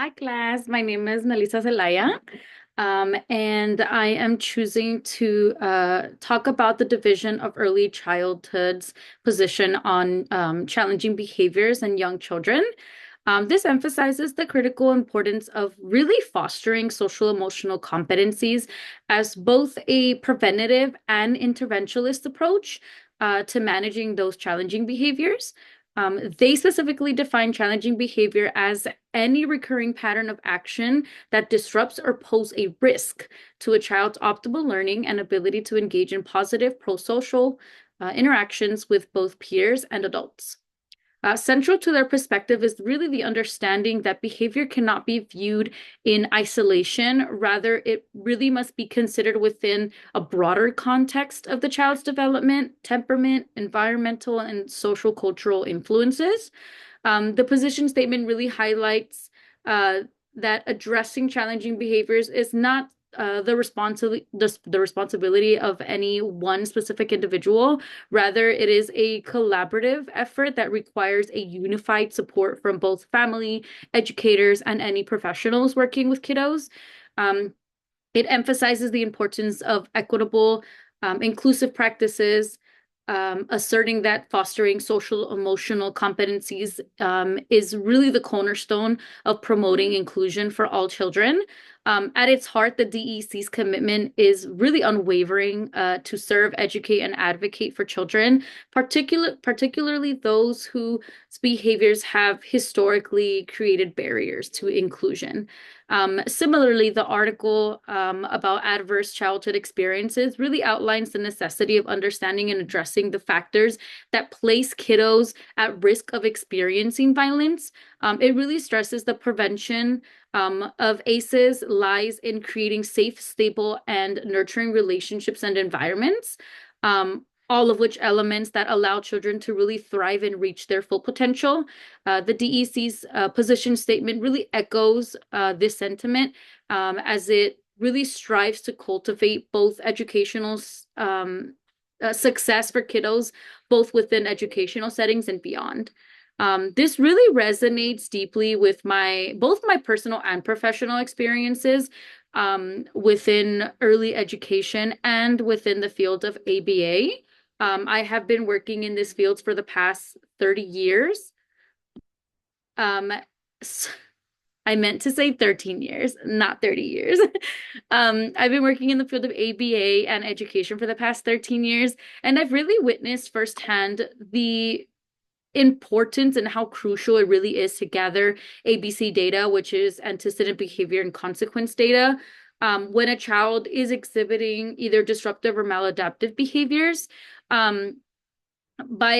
Hi, class. My name is Melissa Zelaya, and I am choosing to talk about the Division of Early Childhood's position on challenging behaviors in young children. This emphasizes the critical importance of really fostering social emotional competencies as both a preventative and interventionist approach to managing those challenging behaviors. They specifically define challenging behavior as any recurring pattern of action that disrupts or pose a risk to a child's optimal learning and ability to engage in positive pro-social interactions with both peers and adults. Central to their perspective is really the understanding that behavior cannot be viewed in isolation. Rather, it really must be considered within a broader context of the child's development, temperament, environmental, and social cultural influences. The position statement really highlights that addressing challenging behaviors is not the responsibility of any one specific individual. Rather, it is a collaborative effort that requires a unified support from both family, educators, and any professionals working with kiddos. It emphasizes the importance of equitable, inclusive practices, asserting that fostering social emotional competencies is really the cornerstone of promoting inclusion for all children. At its heart, the DEC's commitment is really unwavering to serve, educate, and advocate for children, particularly those whose behaviors have historically created barriers to inclusion. Similarly, the article about adverse childhood experiences really outlines the necessity of understanding and addressing the factors that place kiddos at risk of experiencing violence. It really stresses the prevention of ACEs lies in creating safe, stable, and nurturing relationships and environments. All of which elements that allow children to really thrive and reach their full potential. The DEC's position statement really echoes this sentiment as it really strives to cultivate both educational success for kiddos, both within educational settings and beyond. This really resonates deeply with both my personal and professional experiences within early education and within the field of ABA. I have been working in this field for the past 30 years. I meant to say 13 years, not 30 years. I've been working in the field of ABA and education for the past 13 years, and I've really witnessed firsthand the importance and how crucial it really is to gather ABC data, which is antecedent behavior and consequence data. When a child is exhibiting either disruptive or maladaptive behaviors, by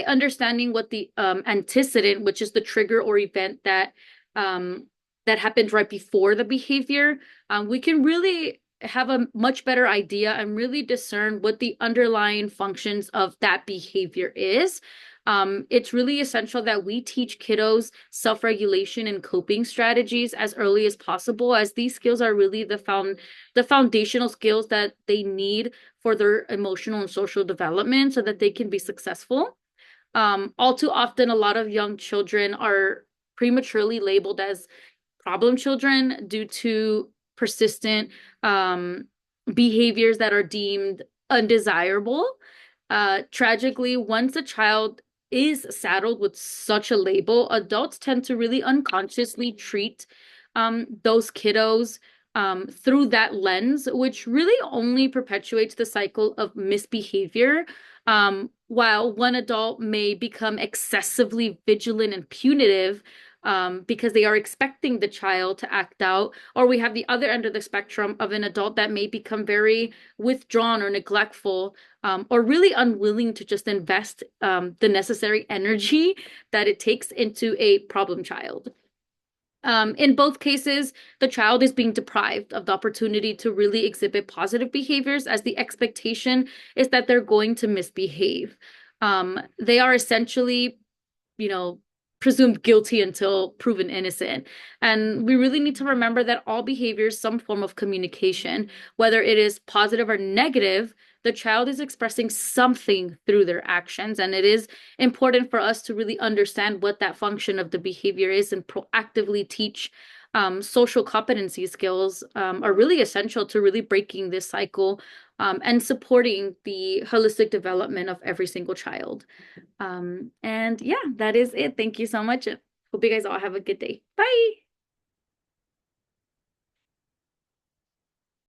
understanding what the antecedent, which is the trigger or event that happened right before the behavior, we can really have a much better idea and really discern what the underlying functions of that behavior is. It's really essential that we teach kiddos self-regulation and coping strategies as early as possible, as these skills are really the foundational skills that they need for their emotional and social development so that they can be successful. All too often, a lot of young children are prematurely labeled as problem children due to persistent behaviors that are deemed undesirable. Tragically, once a child is saddled with such a label, adults tend to really unconsciously treat those kiddos through that lens, which really only perpetuates the cycle of misbehavior. While one adult may become excessively vigilant and punitive because they are expecting the child to act out, or we have the other end of the spectrum of an adult that may become very withdrawn or neglectful, or really unwilling to just invest the necessary energy that it takes into a problem child. In both cases, the child is being deprived of the opportunity to really exhibit positive behaviors, as the expectation is that they're going to misbehave. They are essentially, presumed guilty until proven innocent. And we really need to remember that all behavior is some form of communication, whether it is positive or negative. The child is expressing something through their actions, and it is important for us to really understand what that function of the behavior is and proactively teach social competency skills are really essential to really breaking this cycle and supporting the holistic development of every single child. And yeah, that is it. Thank you so much. Hope you guys all have a good day. Bye.